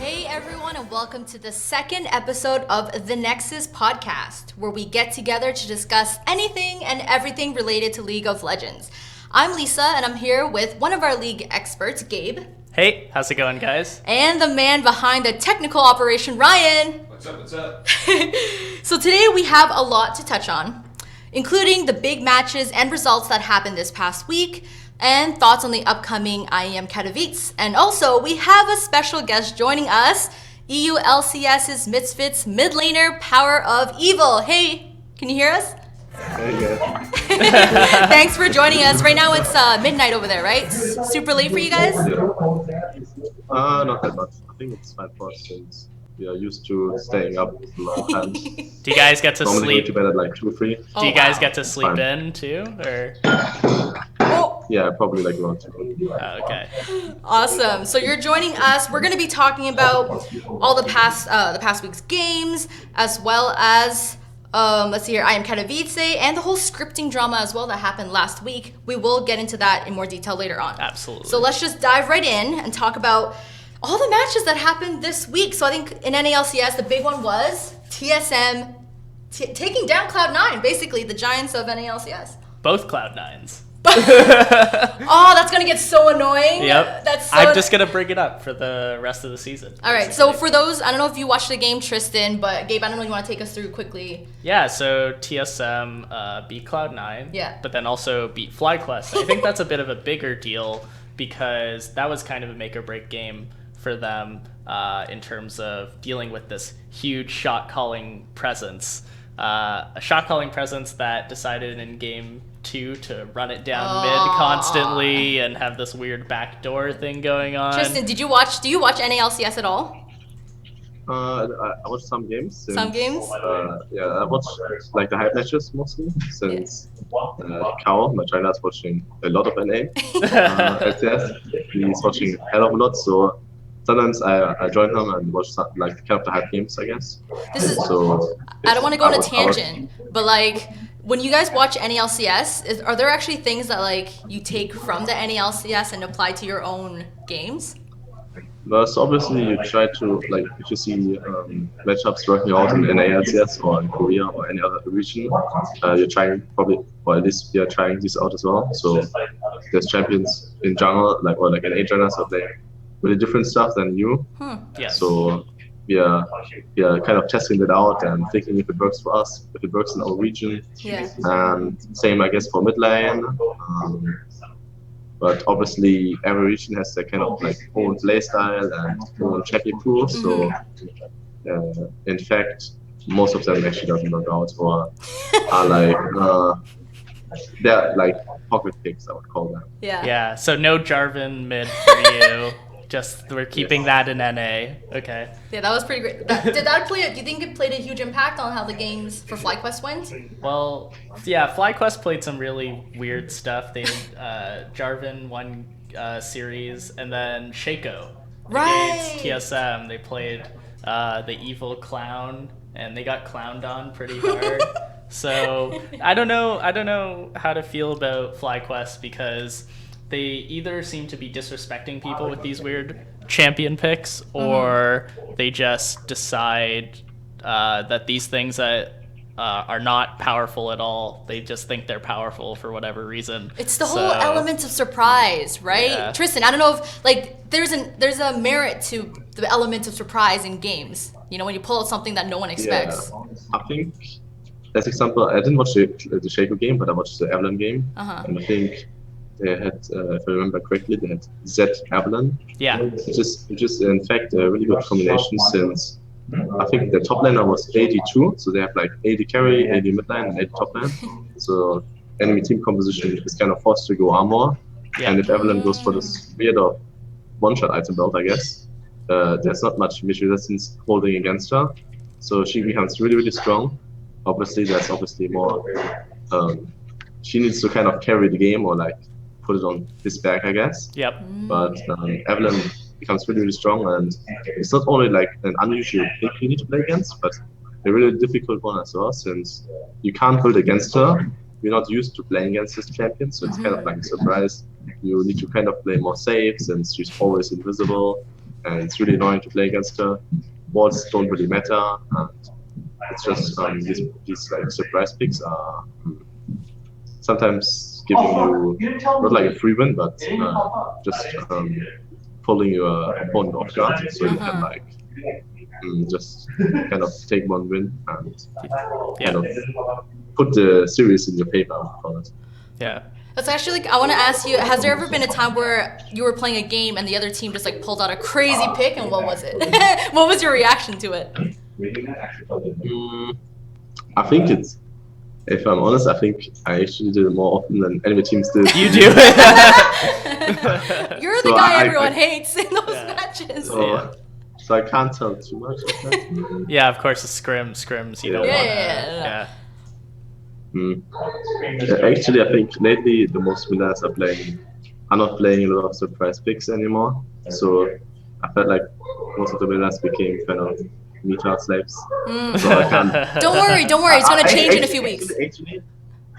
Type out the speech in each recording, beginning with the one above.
Hey everyone, and welcome to the second episode of the Nexus Podcast, where we get together to discuss anything and everything related to League of Legends. I'm Lisa, and I'm here with one of our league experts, Gabe. Hey, how's it going, guys? And the man behind the technical operation, Ryan. What's up? So today we have a lot to touch on, including the big matches and results that happened this past week, and thoughts on the upcoming IEM Katowice. And also, we have a special guest joining us, EU LCS's Misfits mid laner, PowerofEvil. Hey, can you hear us? Hey, yeah. Thanks for joining us. Right now it's midnight over there, right? Super late for you guys? Not that much. I think it's fine for us since we are used to staying up a long time. Do you guys get to Normally sleep? go to bed at like 2 or 3. Do you guys get to sleep Fine. in too, or? Oh, Yeah, probably like around 2. Oh, okay. awesome. So you're joining us. We're going to be talking about all the past week's games, as well as let's see here, IEM Katowice, and the whole scripting drama as well that happened last week. We will get into that in more detail later on. Absolutely. So let's just dive right in and talk about all the matches that happened this week. So I think in NALCS, the big one was TSM taking down Cloud9, basically the giants of NALCS. Both Cloud9s. Oh, that's going to get so annoying. Yep. That's so I'm just gonna bring it up for the rest of the season. All right, so for those, I don't know if you watched the game, Tristan, but Gabe, I don't know if you want to take us through quickly. Yeah, so TSM beat Cloud9. Yeah. But then also beat FlyQuest. I think that's a bit of a bigger deal because that was kind of a make or break game for them in terms of dealing with this huge shot calling presence. A shot calling presence that decided in game 2 to run it down mid constantly and have this weird backdoor thing going on. Tristan, do you watch NALCS at all? I watched some games. Since, Some games? Yeah, I watched like the hype matches mostly since Kao, my China, is watching a lot of NA. LCS. He's watching a hell of a lot, so sometimes I join him and watch some, like kind of the hype games, I guess. This is, So I don't want to go on a I watch- tangent, but like when you guys watch NALCS, are there actually things that like you take from the NALCS and apply to your own games? But so obviously you try to, like, if you see matchups working out in NALCS or in Korea or any other region, you're trying probably, or at least you're trying this out as well. So there's champions in jungle, like, or like NA joiners are playing really different stuff than you. Yes. So we are kind of testing it out and thinking if it works for us, if it works in our region. Yeah. And same, I guess, for mid lane. But obviously, every region has their kind of like own playstyle and own champion pool. So, in fact, most of them actually doesn't work out or are like they're like pocket picks, I would call them. Yeah. Yeah, so no Jarvan mid for you. Just we're keeping that in NA. Okay. Yeah, that was pretty great. Did that play? Do you think it played a huge impact on how the games for FlyQuest went? Well, yeah, FlyQuest played some really weird stuff. They Jarvan won series, and then Shaco Right. against TSM. They played the evil clown, and they got clowned on pretty hard. So I don't know how to feel about FlyQuest because they either seem to be disrespecting people with these weird champion picks, or they just decide that these things that are not powerful at all, they just think they're powerful for whatever reason. It's the whole element of surprise, right? Yeah. Tristan, I don't know if like there's a merit to the element of surprise in games. You know, when you pull out something that no one expects. I think, as example, I didn't watch the Shaco game, but I watched the Evelyn game, and I think they had, if I remember correctly, they had Z Evelyn, Yeah. which is in fact a really good combination since I think the top laner was 82, so they have like 80 carry, 80 mid lane, and 80 top lane. So enemy team composition is kind of forced to go armor, Yeah. and if Evelyn goes for this weird one-shot item belt, I guess, there's not much mid resistance holding against her, so she becomes really, really strong. obviously there's obviously more. She needs to kind of carry the game or like put it on his back, I guess. Yep. But Evelyn becomes really, really strong, and it's not only like an unusual pick you need to play against, but a really difficult one as well, since you can't build against her. You're not used to playing against this champion, so it's kind of like a surprise. You need to kind of play more safe since she's always invisible, and it's really annoying to play against her. Walls don't really matter, and it's just these like surprise picks are sometimes giving you not like a free win, but just pulling your opponent off guard, so you can like just kind of take one win and kind of put the series in your favor. Yeah. That's actually, like, I want to ask you, has there ever been a time where you were playing a game and the other team just like pulled out a crazy pick, and what was it? What was your reaction to it? I think it's, if I'm honest, I think I actually did it more often than enemy teams did. You do? You're the guy everyone hates in those matches. So I can't tell too much of that. Yeah, of course, the scrims, you don't want that. Actually, I think lately the most winners are not playing a lot of surprise picks anymore. So I felt like most of the winners became kind of meta slaves. So I can't. Don't worry, it's gonna change in a few weeks. Actually,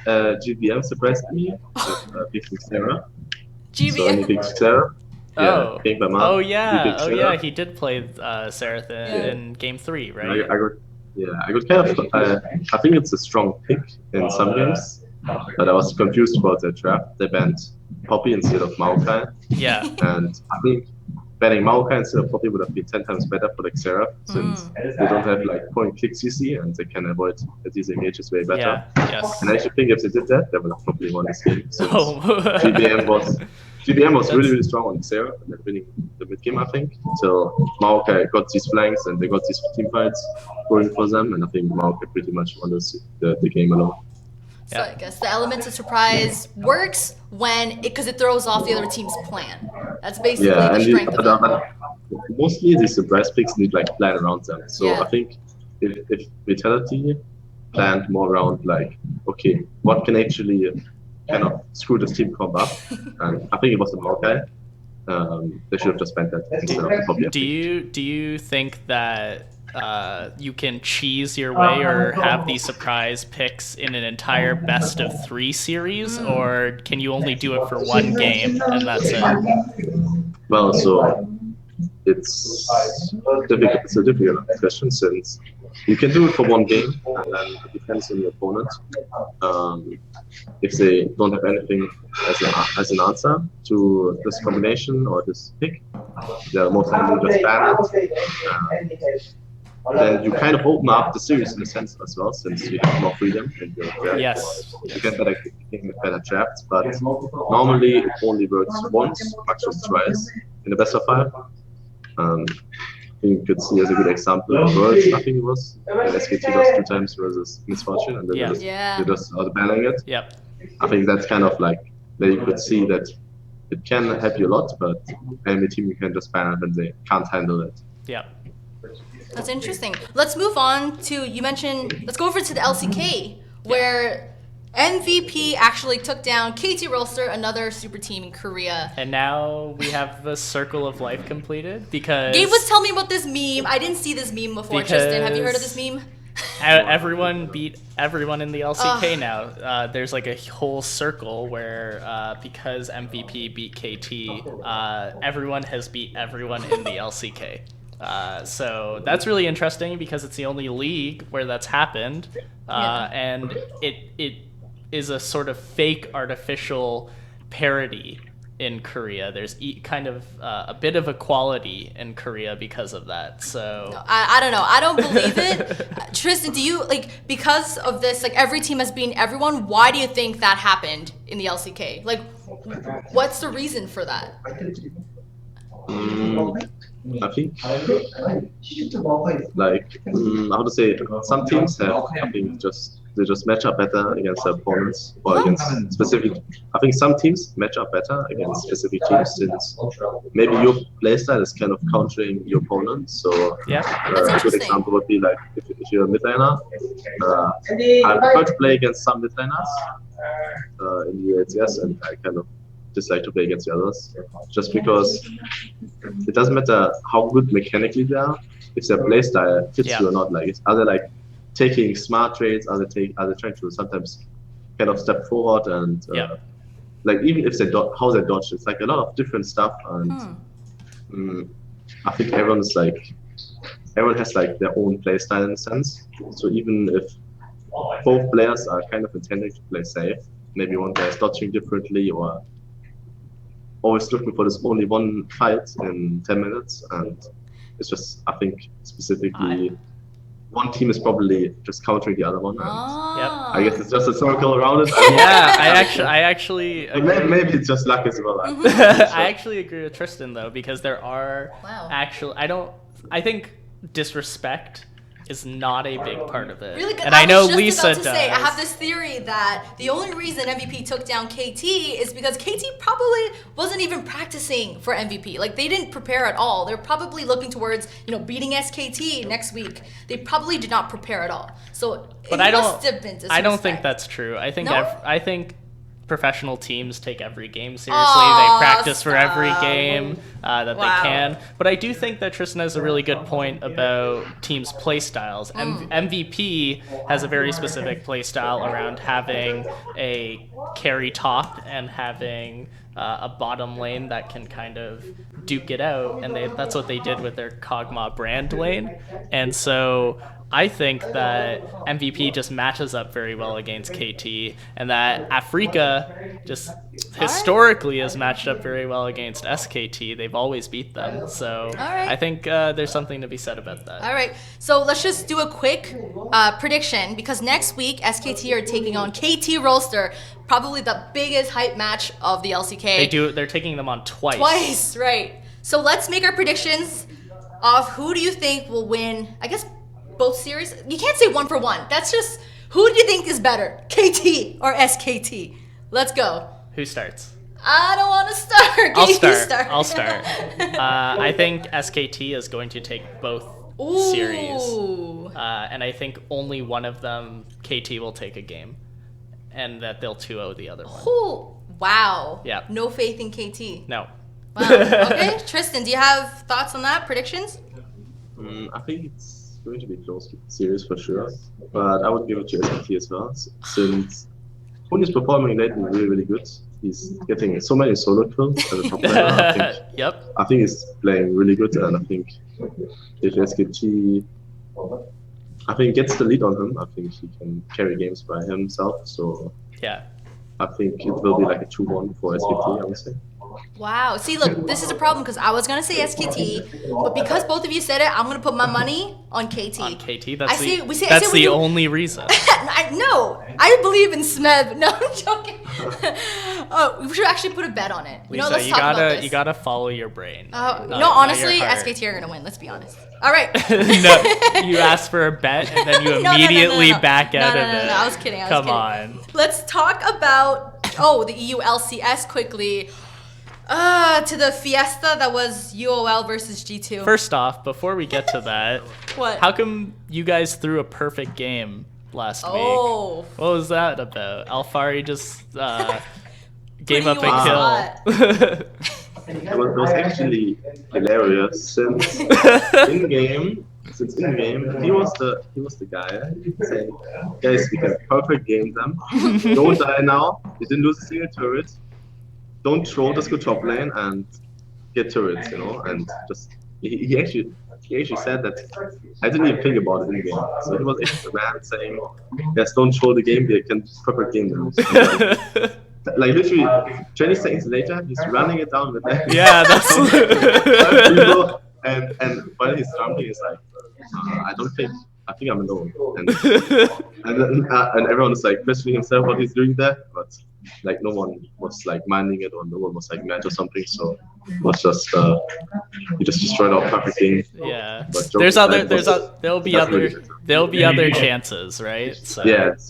GBM surprised me with picking Sarah. GBM. So he picked Sarah. Oh. Oh yeah, he did play Serath in game 3, right? I got kind of. I think it's a strong pick in some games, but I was confused about their draft. They banned Poppy instead of Maokai. Yeah. And I think banning Maokai instead of Poppy would have been 10 times better for like Seraph, since they don't have like point click CC and they can avoid these engages way better. Yeah. Yes. And I actually think if they did that, they would have probably won this game. Since GBM was really, really strong on Xerath and then winning the mid game, I think, until Maokai got these flanks and they got these team fights going for them, and I think Maokai pretty much won the game alone. So I guess the element of surprise works because it throws off the other team's plan. That's basically the strength of it. Mostly the surprise picks need like plan around them. So I think if Vitality planned more around like, okay, what can actually kind of screw this team comp up, and I think it was the Maokai. They should have just spent that instead of the Poppy. Do you think that you can cheese your way or have these surprise picks in an entire best of 3 series, or can you only do it for one game and that's it? Well, so it's a difficult question, since you can do it for one game and then it depends on your opponent. If they don't have anything as an answer to this combination or this pick, they're most likely just ban it. Then you kind of open up the series in a sense as well, since you have more freedom in your draft. Yes. You get better drafts, but normally it only works once, maximum twice in the best of 5. I think you could see as a good example Worlds, I think it was. SKT lost 2 times versus Misfortune, and then they just out-banning it. Yep. I think that's kind of like, that you could see that it can help you a lot, but enemy team you can just ban it and they can't handle it. Yep. That's interesting. Let's move on to, you mentioned, let's go over to the LCK, where MVP actually took down KT Rolster, another super team in Korea. And now we have the circle of life completed, because Gabe was telling me about this meme. I didn't see this meme before. Tristan, have you heard of this meme? Everyone beat everyone in the LCK now. There's like a whole circle where because MVP beat KT, everyone has beat everyone in the LCK. So that's really interesting because it's the only league where that's happened, and it is a sort of fake artificial parody in Korea. There's kind of a bit of equality in Korea because of that. So no, I don't know. I don't believe it. Tristan, do you, like, because of this, like every team has beaten everyone, why do you think that happened in the LCK? Like, what's the reason for that? I think like how to say some teams have I think they just match up better against their opponents or against specific. I think some teams match up better against specific teams since maybe your playstyle is kind of countering your opponent. So Yeah. a good example would be like if you're a mid laner, I prefer to play against some mid laners in the ATS, and I kind of dislike to play against the others, just because it doesn't matter how good mechanically they are, if their playstyle fits you or not. Like, are they like taking smart trades? Are they trying to sometimes kind of step forward and like even if how they dodge? It's like a lot of different stuff, and I think everyone has like their own playstyle in a sense. So even if both players are kind of intending to play safe, maybe one player is dodging differently or always looking for this only one fight in 10 minutes, and it's just I think specifically one team is probably just countering the other one. And I guess it's just a circle around it. I actually agree. Maybe it's just luck as well. I actually agree with Tristan though, because there are I think disrespect is not a big part of it. Really good. And I know was just Lisa about to does. say, I have this theory that the only reason MVP took down KT is because KT probably wasn't even practicing for MVP. Like, they didn't prepare at all. They're probably looking towards, beating SKT next week. They probably did not prepare at all. So But I don't think that's true. I think I think professional teams take every game seriously. They practice for every game that they can. But I do think that Tristan has a really good point about teams' play styles. MVP has a very specific play style around having a carry top and having a bottom lane that can kind of duke it out, and that's what they did with their Kog'Maw brand lane. And so I think that MVP just matches up very well against KT, and that Africa just historically has matched up very well against SKT. They've always beat them. So I think there's something to be said about that. All right. So let's just do a quick prediction, because next week SKT are taking on KT Rolster, probably the biggest hype match of the LCK. They're taking them on twice. Twice, right. So let's make our predictions of who do you think will win, I guess, both series. You can't say one for one. That's just, who do you think is better, KT or SKT? Let's go. Who starts? I don't want to start. I'll start. I think SKT is going to take both series. And I think only one of them, KT, will take a game. And that they'll 2-0 the other one. Oh, wow. Yeah. No faith in KT. No. Wow. Okay, Tristan, do you have thoughts on that? Predictions? I think it's going to be close to the series for sure, but I would give it to SKT as well, since Hun is performing lately really, really good. He's getting so many solo kills at the top level. I think he's playing really good, and I think if SKT gets the lead on him, I think he can carry games by himself. So I think it will be like a 2-1 for SKT, I would say. Wow. See, look, this is a problem, because I was going to say SKT, but because both of you said it, I'm going to put my money on KT. On KT? That's the only reason. I believe in Smeb. No, I'm joking. We should actually put a bet on it. Lisa, let's talk about this. You gotta follow your brain. Honestly, SKT are going to win. Let's be honest. All right. No, you asked for a bet and then you immediately back out of it. No, I was kidding. Come on. Let's talk about the EU LCS quickly. To the fiesta that was UOL versus G2. First off, before we get to that, what? How come you guys threw a perfect game last week? What was that about? Alfari just gave up a kill. It was actually hilarious since in game he was the guy saying, guys, we can perfect game them. Don't die now. You didn't lose a single turret. Don't troll, just go top lane and get turrets, and just he actually said that. I didn't even think about it in the game. So he was actually the man saying, yes, don't troll the game, we can perfect game them. So, like literally 20 seconds later, he's running it down with that. Yeah, that's and while he's jumping, he's like, I don't think I think I'm alone. And everyone is like questioning himself what he's doing there, but like no one was like minding it, or no one was like mad or something. So it was just he just destroyed our perfect game. Yeah, But there'll be other chances, right? So. Yes.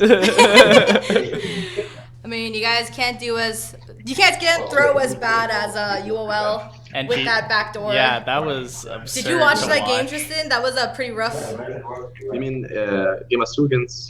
I mean, you guys can't throw as bad as UOL And with that backdoor. Yeah, that was absurd. Did you watch that game, Tristan? That was pretty rough. You mean Game of Thrones?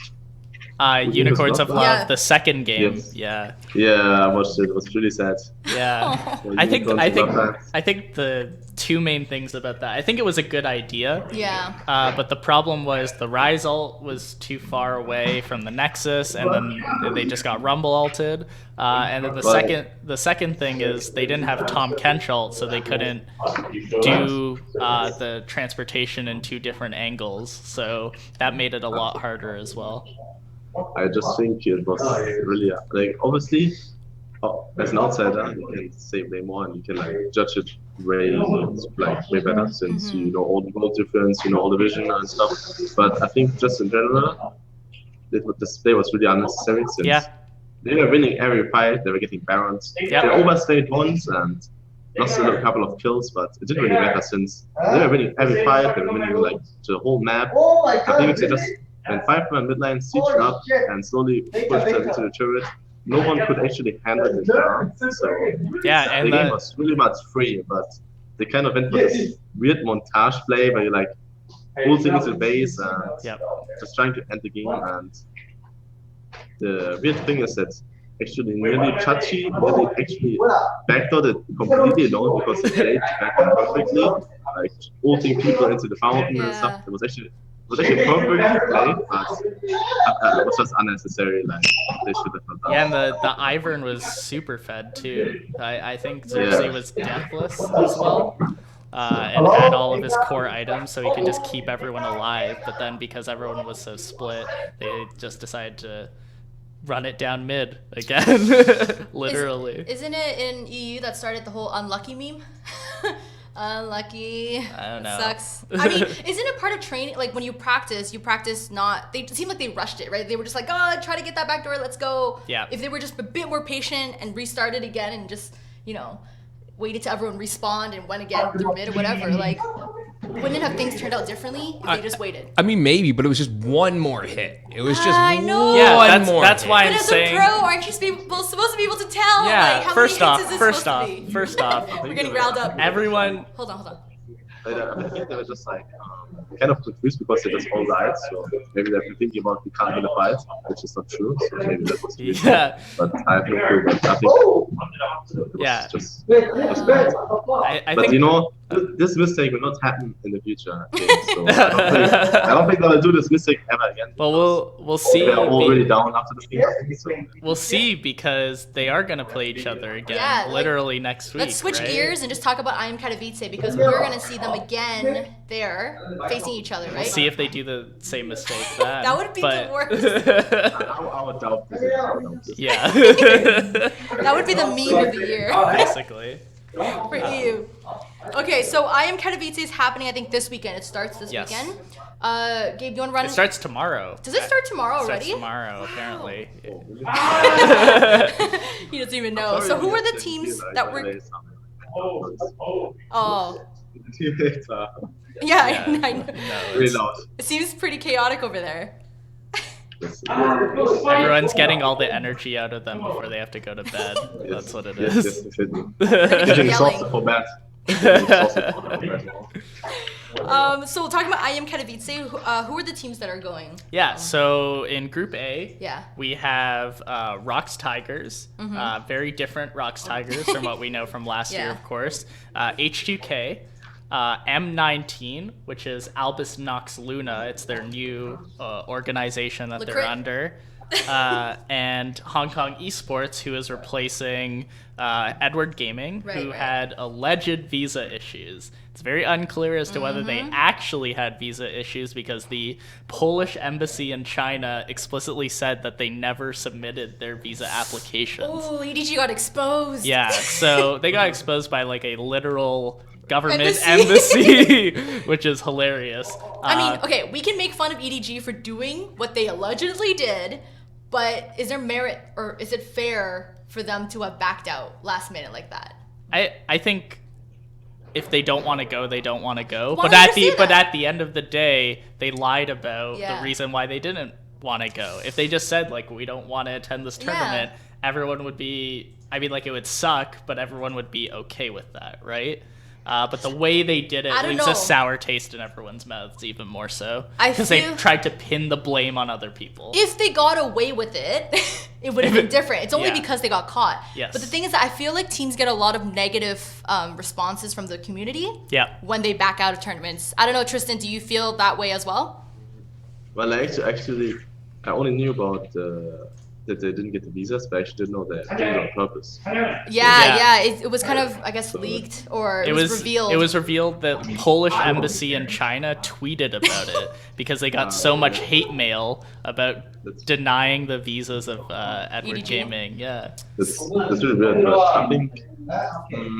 Unicorns of Love, Yeah. the second game. Yes. Yeah. Yeah, I watched it. It was really sad. Yeah. Well, I think Unicorns of I think the two main things about that. I think it was a good idea. Yeah. But the problem was the Rise ult was too far away from the Nexus, and then they just got Rumble ulted. And then the second thing is they didn't have Tom Kench ult, so they couldn't do the transportation in two different angles. So that made it a lot harder as well. I just think it was really like obviously as an outsider you can say way more and you can like judge it way better since you know all the goal difference, you know all the vision and stuff. But I think just in general, the display was really unnecessary since they were winning every fight, they were getting barons. They overstayed once and lost a couple of kills, but it didn't really matter since they were winning every fight, they were winning like the whole map. I think they just went 5-man midline, sieged up, and slowly pushed them into the turret. No one could actually handle it down. So and the game was really much free, but they kind of went for this weird montage play where you like pull things in base and just trying to end the game. And the weird thing is that actually really Chachi really actually backdoored it completely alone because he played backdoor perfectly, like ulting people into the fountain and stuff. It was actually perfect to play, but it was just unnecessary. Like they should have done. Yeah, and the Ivern was super fed too. I think Xerxes was deathless as well. And had all of his core items, so he could just keep everyone alive. But then because everyone was so split, they just decided to run it down mid again. Literally. Isn't it in EU that started the whole unlucky meme? Unlucky. I don't know. Sucks. I mean, isn't it part of training? Like when you practice not. They seemed like they rushed it, right? They were just like, oh, try to get that back door. Let's go. Yeah. If they were just a bit more patient and restarted again and just, waited till everyone respawned and went again through mid or whatever, like, wouldn't have things turned out differently if they just waited? I mean, maybe, but it was just one more hit. It was just I know. Yeah, more. That's why but I'm as saying. a pro, aren't you supposed to be able to tell? Yeah. Like, how First many off, hits is this supposed to be? first off, We're getting riled up. everyone. Hold on. I think they were just like kind of confused because they just all died. So maybe they've been thinking about we can't win a fight, which is not true. So maybe that was the reason. But I have no clue. But I think it was just I but think this mistake will not happen in the future. So I don't think they'll do this mistake ever again. Well, we'll see. They're already down after the game. So. We'll see because they are gonna play each other again, literally next week. Let's switch right? gears and just talk about IEM Katowice because we're gonna see them again there facing each other, right? We'll see if they do the same mistake then. That would be the worst. I would doubt this. Yeah. That would be the meme of the year Basically. for EU. Okay, so IEM Katowice is happening, I think, this weekend. It starts this weekend. Gabe, do you want to run? It starts tomorrow. Does it start tomorrow already? It starts tomorrow, apparently. He doesn't even know. So who are the teams that were? Oh. Yeah, I know. Really loud. It seems pretty chaotic over there. Everyone's getting all the energy out of them before they have to go to bed. That's what it is. Getting exhausted for bed. So talking about IEM Katowice, who are the teams that are going? Yeah, so in Group A, Yeah. we have Rox Tigers, very different Rox Tigers from what we know from last year, Yeah. of course. H2K, M19, which is Albus Nox Luna. It's their new organization that they're Lucrit. under. And Hong Kong Esports, who is replacing Edward Gaming, who had alleged visa issues. It's very unclear as to whether they actually had visa issues because the Polish embassy in China explicitly said that they never submitted their visa applications. Oh, EDG got exposed. Yeah, so they got exposed by like a literal government Embassy. embassy, which is hilarious. I mean, okay, we can make fun of EDG for doing what they allegedly did, but is there merit or is it fair for them to have backed out last minute like that? I think if they don't want to go, they don't want to go. Why But would at you the say but that? at the end of the day, they lied about Yeah. the reason why they didn't want to go. If they just said like we don't want to attend this tournament, everyone would be. I mean, like it would suck, but everyone would be okay with that, right? But the way they did it I don't leaves know. a sour taste in everyone's mouths, even more so, I because feel- they tried to pin the blame on other people. If they got away with it, it would have been different. It's only Yeah. because they got caught. Yes. But the thing is that I feel like teams get a lot of negative responses from the community Yeah. when they back out of tournaments. I don't know, Tristan, do you feel that way as well? Well, actually, I only knew about that they didn't get the visas, but I actually didn't know they did it on purpose. Yeah. It was kind of, I guess, leaked or it was revealed. It was revealed that Polish embassy in China tweeted about it because they got so much hate mail about denying the visas of Edward EDG? Gaming. Yeah. That's really weird, but I think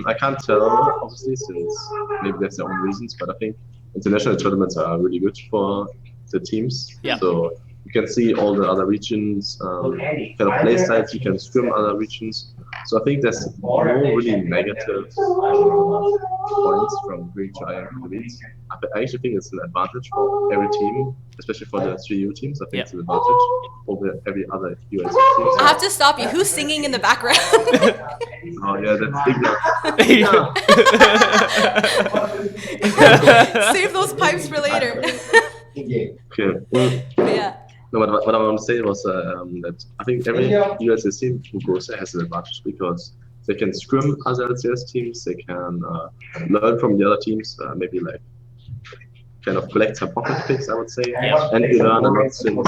I can't tell, obviously, since maybe that's their own reasons, but I think international tournaments are really good for the teams. Yeah. So you can see all the other regions, kind of play styles, you can scrim other regions. So I think there's no really negative points from going to IEM Katowice. I actually think it's an advantage for every team, especially for the 3U teams. I think it's an advantage over every other US team. I have to stop you. Who's singing in the background? Oh yeah, that's Igna. Save those pipes for later. Okay. Yeah. No, but what I want to say was that I think every USS team who goes there has an advantage because they can scrim other LCS teams, they can learn from the other teams, maybe like kind of collect some pocket picks, I would say, and you learn a lot since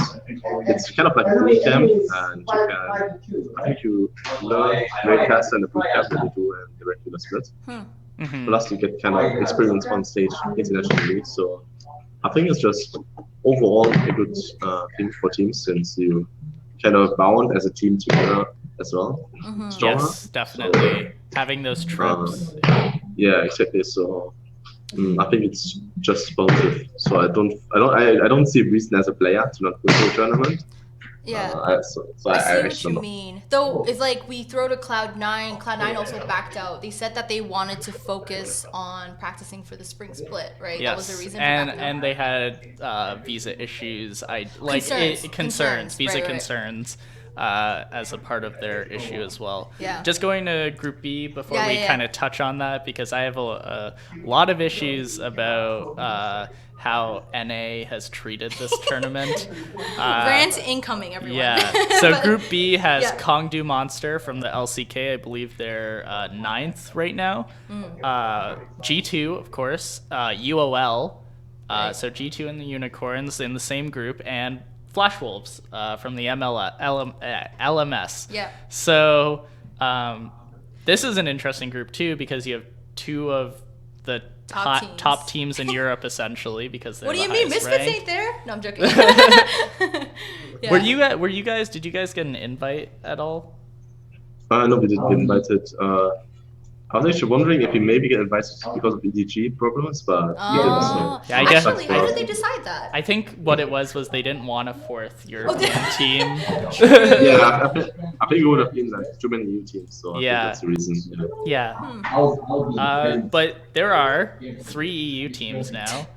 it's kind of like a boot camp, and I think you learn way faster in the boot camp than you do in the regular split. Plus, you get kind of experience on stage internationally, so I think it's just overall a good thing for teams since you kind of bound as a team together as well. Stronger. Yes, definitely. Having those tropes. Yeah, exactly. So I think it's just positive. So I don't see a reason as a player to not go to a tournament. Yeah. I see what actually you don't. mean. Though, it's like we throw to Cloud9. Cloud9 also backed out. They said that they wanted to focus on practicing for the spring split, right? Yes, That was the reason for backing out. and they had visa issues. Concerns, visa right. concerns. As a part of their issue as well. Yeah. Just going to Group B before we Yeah. kind of touch on that because I have a lot of issues about how NA has treated this tournament. Grant incoming, everyone. Yeah. So But- Group B has yeah. Kongdu Monster from the LCK. I believe they're 9th right now. G2, of course. UOL. So G2 and the Unicorns in the same group, and Flash Wolves from the LMS. Yeah. So this is an interesting group too because you have two of the top teams in Europe essentially because they're What do you the mean? highest Misfits ranked. ain't there? No, I'm joking. Yeah. Were you guys? Did you guys get an invite at all? No, we didn't get invited. I was actually wondering if we maybe get invited because of EDG problems, but we didn't. So. Yeah, I guess- Actually, how did they decide that? I think what it was they didn't want a fourth European team. Yeah, I think it would have been like too many new teams, so I Yeah. think that's the reason. Yeah. But there are 3 EU teams now,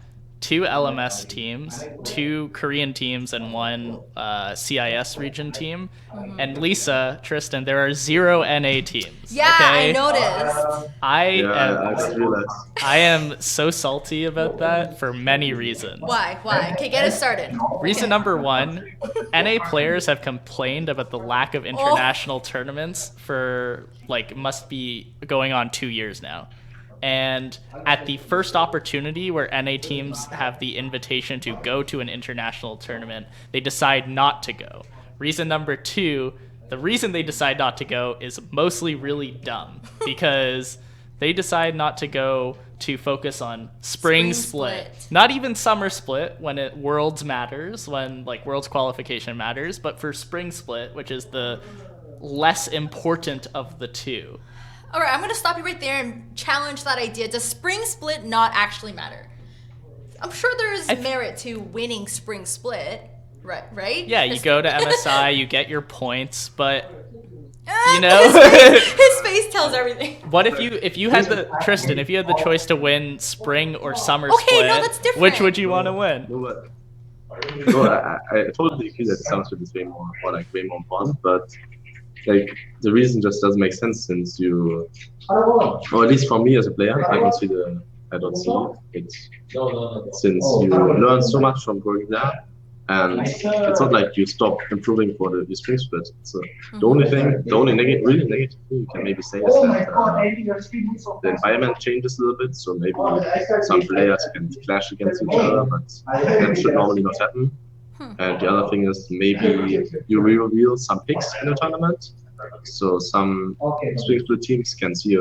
2 LMS teams, 2 Korean teams, and 1 CIS region team. And Lisa, Tristan, there are 0 NA teams. Yeah, okay? I noticed. I just realized. I am so salty about that for many reasons. Why? Okay, get us started. Reason number 1, NA players have complained about the lack of international tournaments for must be going on 2 years now. And at the first opportunity where NA teams have the invitation to go to an international tournament, they decide not to go. Reason number 2, the reason they decide not to go is mostly really dumb because they decide not to go to focus on spring split. Not even summer split when Worlds matters, when Worlds qualification matters, but for spring split, which is the less important of the two. All right, I'm going to stop you right there and challenge that idea. Does spring split not actually matter? I'm sure there's merit to winning spring split, right? Yeah, you go to MSI, you get your points, but you know, his face tells everything. What if you had Tristan, if you had the choice to win spring or summer Okay, split, no, that's different. which would you want to win? No, I totally agree that summer split is way more important, but like the reason just doesn't make sense since you, or at least for me as a player, I don't see it since you learn so much from going there, and it's not like you stop improving for the spring split. So the only really negative thing you can maybe say is that the environment changes a little bit, so maybe some players can clash against each other, but that should normally not happen. And the other thing is maybe you reveal some picks in the tournament, so some spring split teams can see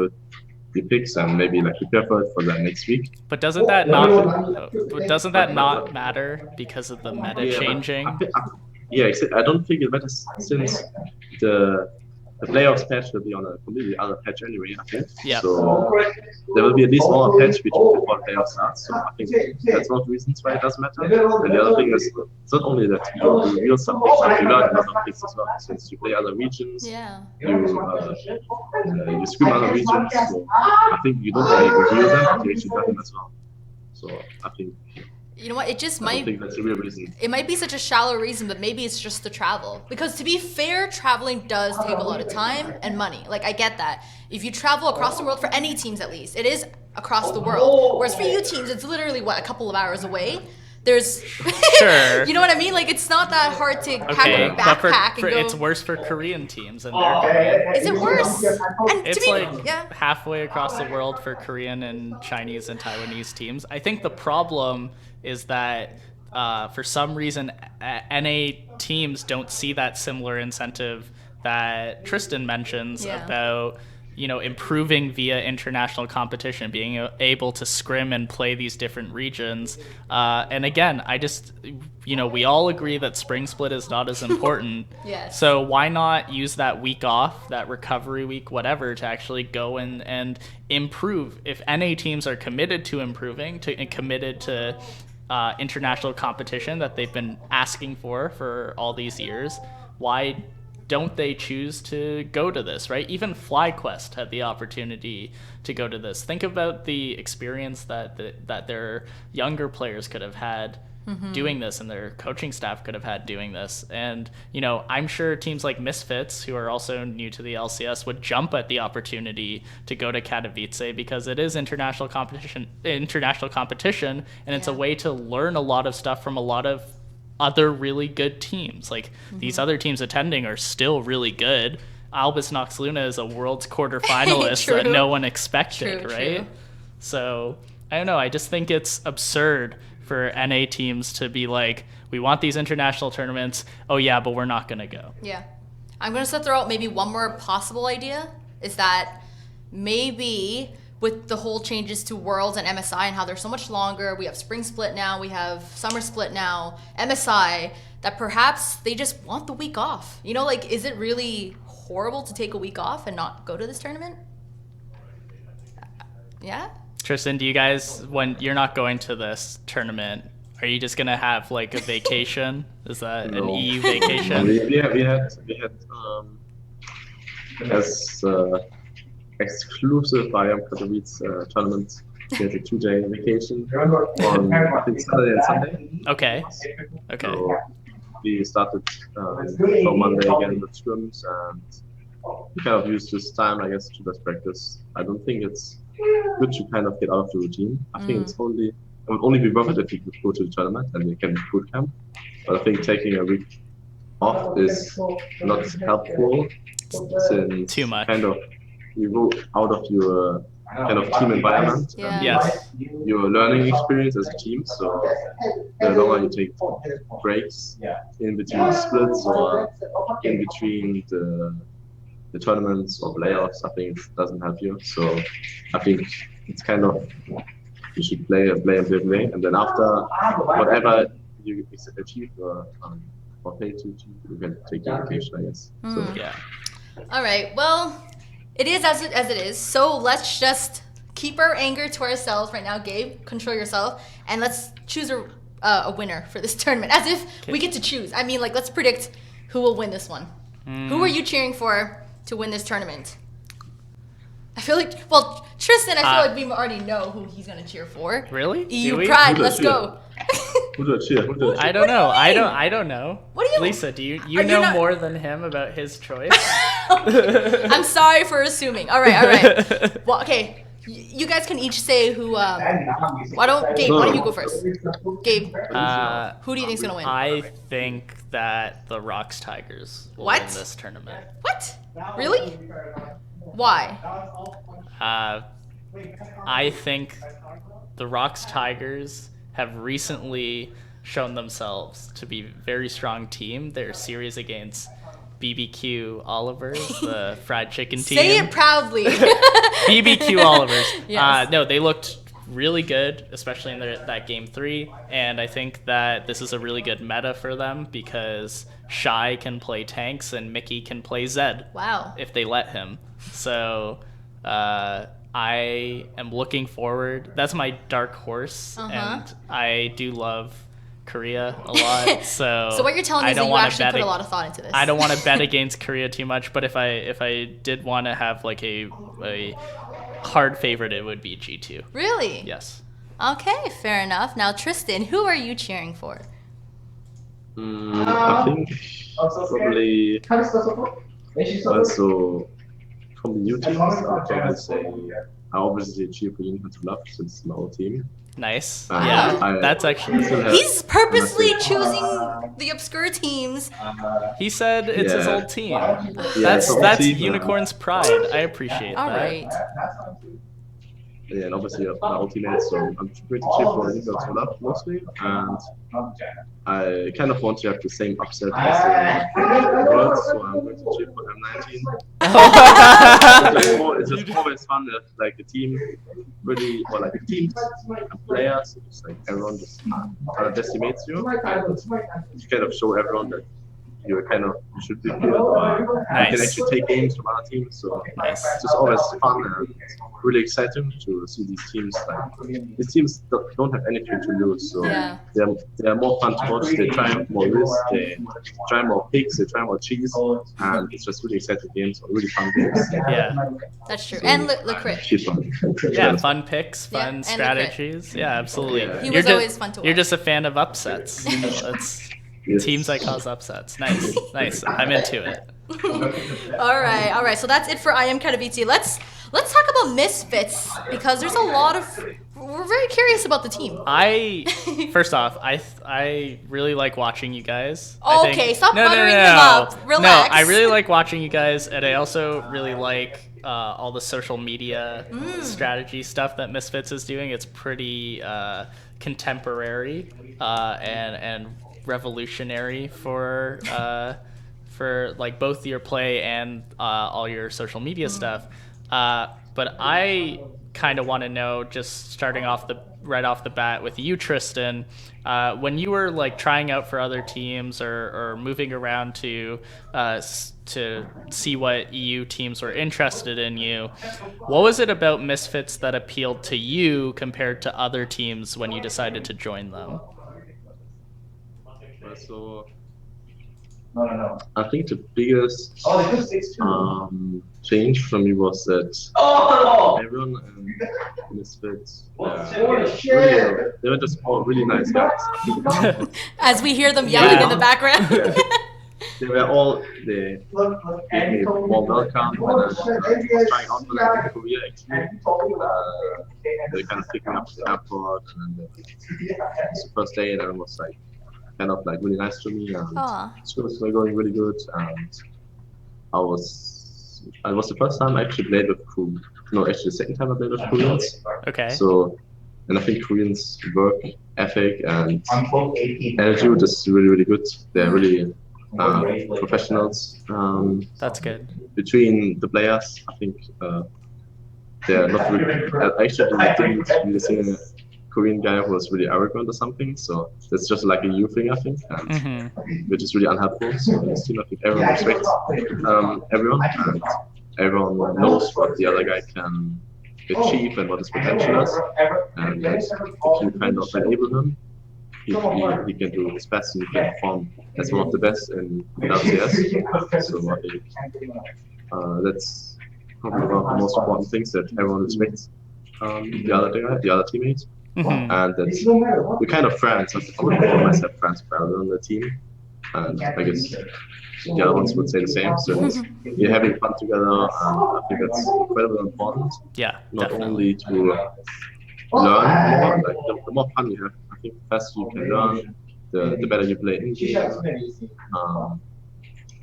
the picks and maybe like prepare for it for the next week. But doesn't that not matter because of the meta changing? I don't think it matters since the playoffs patch will be on a completely other patch anyway, I think. Yeah. So there will be at least one patch before playoffs starts. So I think that's one of the reasons why it doesn't matter. And the other thing is, it's not only that you reveal some picks, but you learn a lot of picks as well. Since you play other regions, you scream other regions. So I think you don't only reveal them, but you actually learn them as well. So I think. You know what? It just I think that's a real reason. It might be such a shallow reason, but maybe it's just the travel. Because to be fair, traveling does take a lot of time and money. Like, I get that. If you travel across the world, for any teams at least, it is across the world. Whereas for you teams, it's literally, a couple of hours away? There's... Sure. You know what I mean? Like, it's not that hard to pack a backpack and go... It's worse for Korean teams. And they're Is it worse? And it's halfway across the world for Korean and Chinese and Taiwanese teams. I think the problem is that for some reason NA teams don't see that similar incentive that Tristan mentions about improving via international competition, being able to scrim and play these different regions. And again, we all agree that spring split is not as important. Yes. So why not use that week off, that recovery week, whatever, to actually go and improve? If NA teams are committed to improving, and committed to international competition that they've been asking for all these years, why don't they choose to go to this, right? Even FlyQuest had the opportunity to go to this. Think about the experience that their younger players could have had doing this, and their coaching staff could have had doing this. And I'm sure teams like Misfits, who are also new to the LCS, would jump at the opportunity to go to Katowice because it is international competition, and it's a way to learn a lot of stuff from a lot of other really good teams. Like these other teams attending are still really good. Albus Nox Luna is a world's quarterfinalist that no one expected, right? True. So I don't know. I just think it's absurd for NA teams to be like, we want these international tournaments. Oh yeah, but we're not gonna go. Yeah, I'm gonna throw out maybe one more possible idea. Is that maybe with the whole changes to Worlds and MSI and how they're so much longer, we have spring split now, we have summer split now, MSI, that perhaps they just want the week off. Is it really horrible to take a week off and not go to this tournament? Yeah? Tristan, do you guys, when you're not going to this tournament, are you just gonna have like a vacation? Is that an EU vacation? We had as exclusive IEM Katowice tournament. We had a 2-day vacation on I think Saturday and Sunday. Okay. So we started from Monday again with scrims, and we kind of used this time, I guess, to just practice. I don't think it's good to kind of get out of the routine. I think it would only be worth it if you could go to the tournament and you can boot camp. But I think taking a week off is not helpful since too much. Kind of you go out of your kind of team environment. Yes. Your learning experience as a team. So the longer you take breaks in between splits or in between the tournaments or playoffs, I think it doesn't help you. So I think it's kind of, you should play, and then after whatever you achieve or pay to achieve, you can take your vacation, I guess. So. Yeah. All right. Well, It is as it is. So let's just keep our anger to ourselves right now. Gabe, control yourself, and let's choose a winner for this tournament, as if we get to choose. I mean, like, let's predict who will win this one. Who are you cheering for to win this tournament? I feel like, well, Tristan, I feel like we already know who he's gonna cheer for. Really? EU Pride, let's go. Who do I cheer? I don't know. I don't know. What do you? Lisa, do you know more than him about his choice? I'm sorry for assuming. All right. Well, okay. You guys can each say who. Gabe? Why don't you go first? Gabe. Who do you think's gonna win? I think that the Rocks Tigers will win this tournament. What? Really? Why? I think the Rocks Tigers have recently shown themselves to be a very strong team. Their series against BBQ Olivers, the fried chicken team. Say it proudly. BBQ Olivers. Yes. No, they looked really good, especially in that game 3. And I think that this is a really good meta for them because Shy can play tanks and Mickey can play Zed. Wow. If they let him. So I am looking forward. That's my dark horse. And I do love Korea a lot. So what you're telling me is that you actually put a lot of thought into this. I don't want to bet against Korea too much, but if I did want to have like a hard favorite, it would be G2. Really? Yes. Okay, fair enough. Now, Tristan, who are you cheering for? I think probably also from the new teams, I can say I obviously cheer for IEM Katowice since it's my old team. Nice. Yeah, that's actually. He's purposely choosing the obscure teams. He said it's his old team. Yeah, that's Unicorn's pride. I appreciate All that. right. Yeah, and obviously my old teammates, so I'm going to cheer for IEM Katowice mostly, and I kind of want to have the same upset as the Worlds, so I'm going to cheer for M19. It's just always fun that like the team really, or like the teams and players, just like everyone just kind of decimates you, and you kind of show everyone that you should be good, or you can actually take games from other teams. So it's just always fun and really exciting to see these teams. Like these teams don't have anything to lose, so they're more fun to watch. They try more risk, they try more picks, they try more cheese, and it's just really exciting games, or really fun games. Yeah, that's true. And Licrit. Yeah, fun picks, fun strategies. Yeah, absolutely. Yeah. He was always fun to watch. You're just a fan of upsets. That's teams that cause upsets. Nice. I'm into it. All right. So that's it for IEM Katowice. Let's talk about Misfits because there's a lot of. We're very curious about the team. First off, I really like watching you guys. Okay, stop buttering them up. Relax. No, I really like watching you guys, and I also really like all the social media strategy stuff that Misfits is doing. It's pretty contemporary and revolutionary for like both your play and all your social media stuff. But I kind of want to know, just starting right off the bat with you, Tristan, when you were like trying out for other teams or moving around to see what EU teams were interested in you, what was it about Misfits that appealed to you compared to other teams when you decided to join them? So I think the biggest change for me was that everyone and Misfits, they were just all really nice guys. As we hear them yelling in the background. They gave me a warm welcome when I was trying out for like in Korea actually. They kind of picked me up at the airport, and then it's the first day, and everyone was like kind of like really nice to me, and schools were going really good, and it was the first time I actually played with Koreans. No, actually the second time I played with Koreans. Okay. So, and I think Koreans' work ethic and attitude is really, really good. They're really professionals. That's good. Between the players, I think they're not really. I actually didn't really see a Korean guy who was really arrogant or something. So that's just like a you thing, I think, and which is really unhelpful. So in this team, I think everyone respects everyone, and everyone knows what the other guy can achieve and what his potential is, and that if you kind of enable him, he can do his best and he can perform as one of the best in LCS. So I think that's probably one of the most important things, that everyone respects the other teammate, and that we're kind of friends. I wouldn't call myself friends with everyone on the team, and I guess the other ones would say the same. So you're having fun together, and I think that's incredibly important. Yeah, not definitely. only to learn more, like the more fun you have, I think the faster you can learn, the better you play in game,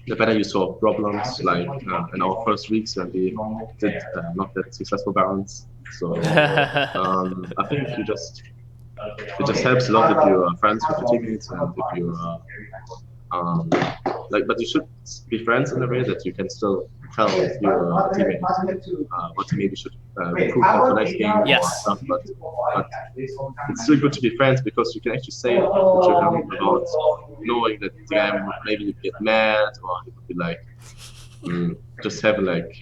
the better you solve problems. Like in our first weeks when we did not that successful Barons. So I think it just helps a lot if you're friends with your teammates, and if you're but you should be friends in a way that you can still tell your teammate what you maybe should improve for the next game. Yes. Or stuff. But it's still good to be friends, because you can actually say what you're having about, knowing that the guy would maybe get mad, or he would be like, just have like,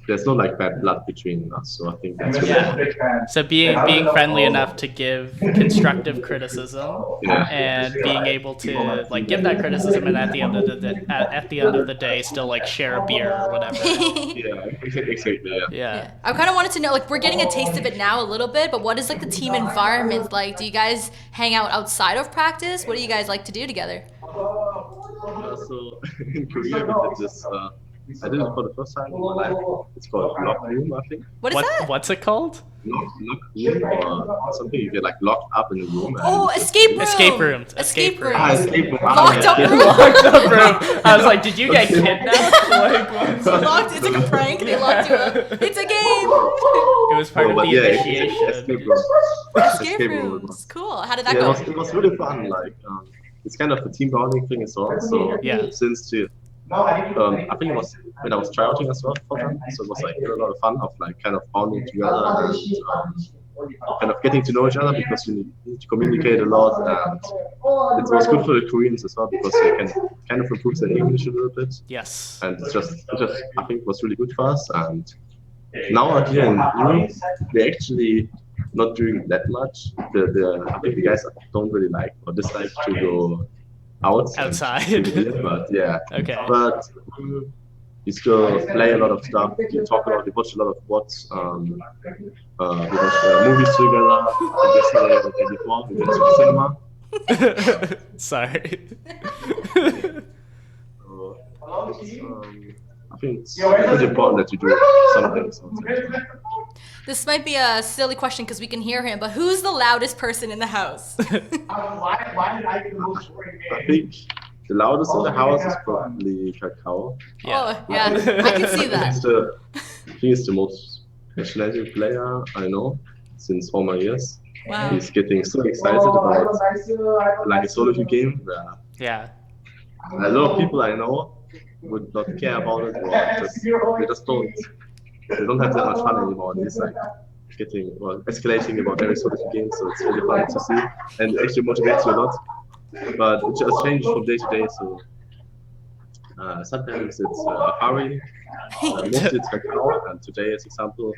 there's no like bad blood between us. So I think that's really important. So being friendly enough to give constructive criticism, and being able to like give that criticism, and at the end of the day still like share a beer or whatever. Exactly. Yeah. I kind of wanted to know, like, we're getting a taste of it now a little bit, but what is like the team environment like? Do you guys hang out outside of practice? What do you guys like to do together? So in Korea we did this. I did it for the first time in my life. It's called lock room, I think. What is that? What's it called? Lock room, or something. You get like locked up in a room. Oh, escape room. Escape room. Escape room. Escape room. Locked up room. Locked up room. I was like, did you get kidnapped? Like, what? Locked. It's like a prank. They locked you up. It's a game. It was part of the initiation. Escape room. Escape rooms. Cool. How did that go? It was really fun. Like it's kind of a team bonding thing as well. So since I think it was when I was tryouting as well for them, so it was like a lot of fun of like kind of bonding together and kind of getting to know each other, because you need to communicate a lot, and it was good for the Koreans as well, because they can kind of improve their English a little bit. Yes. And it just I think was really good for us. And now here in Europe, we're actually not doing that much. I think the guys don't really like or dislike to go outside. But Okay. But you still play a lot of stuff. You talk a lot. You watch a lot of what's. We watch movies together. Yesterday or the day before, we went to the cinema. Sorry. I think it's really important that you do something. This might be a silly question because we can hear him, but who's the loudest person in the house? I think the loudest in the house is probably Kakao. Oh, yeah, I can see that. He is the most passionate player I know since all my years. Wow. He's getting so excited about like a solo queue game. Yeah. A lot of people I know would not care about it, or they just don't. They don't have that much fun anymore. It's like escalating about every sort of game, so it's really fun to see, and it actually motivates you a lot. But it just changes from day to day. So sometimes it's Harry, mostly it's Kakao, and today, as example,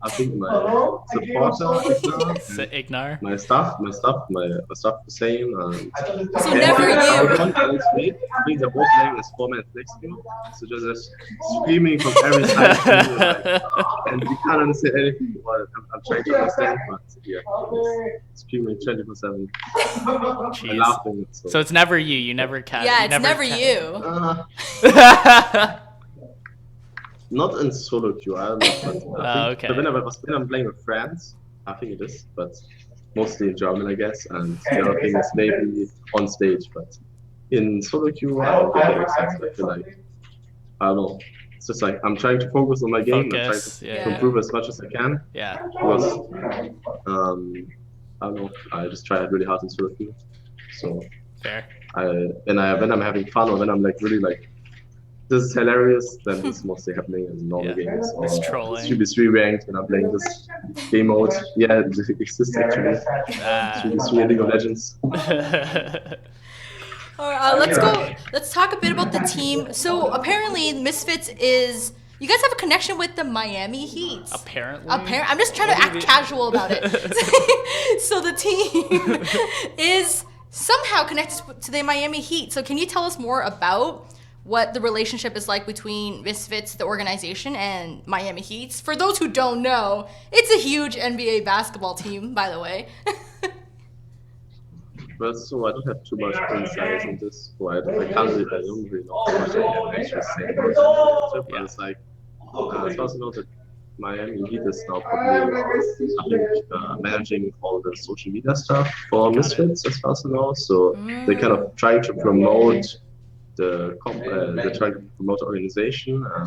I think my supporter Ignar. my staff the same. So never you. I think they're both playing as 4 minutes next to me, so just screaming from every side, and you can't understand anything. Well, I'm trying to understand, but screaming 24/7 and laughing. So it's never you. You never catch. Yeah, it's never you. Not in solo queue, I don't know. But, okay. But when I'm playing with friends, I think it is, but mostly in German, I guess. And the other thing is maybe on stage, but in solo queue, I don't get that excited. I feel like, I don't know. It's just like I'm trying to focus on my game and trying to improve as much as I can. Yeah. Because I don't know. I just try really hard in solo queue. So fair. When I'm having fun, or when I'm like really like, this is hilarious, then it's mostly happening in normal games. It's trolling. It's 3v3 ranked when I'm playing this game mode. Yeah, it exists actually. It's 3v3 League of Legends. Let's talk a bit about the team. So apparently Misfits is You guys have a connection with the Miami Heat. Apparently. I'm just trying to act casual about it. So the team is somehow connected to the Miami Heat. So can you tell us more about what the relationship is like between Misfits, the organization, and Miami Heat? For those who don't know, it's a huge NBA basketball team, by the way. Well, so I don't have too much insight on this, so I don't really know how much I can actually say about it. But it's like, it's also know that Miami Heat is now probably, I think, managing all the social media stuff for Misfits, as far as I know. So they're kind of trying to promote they're trying to promote the organization. I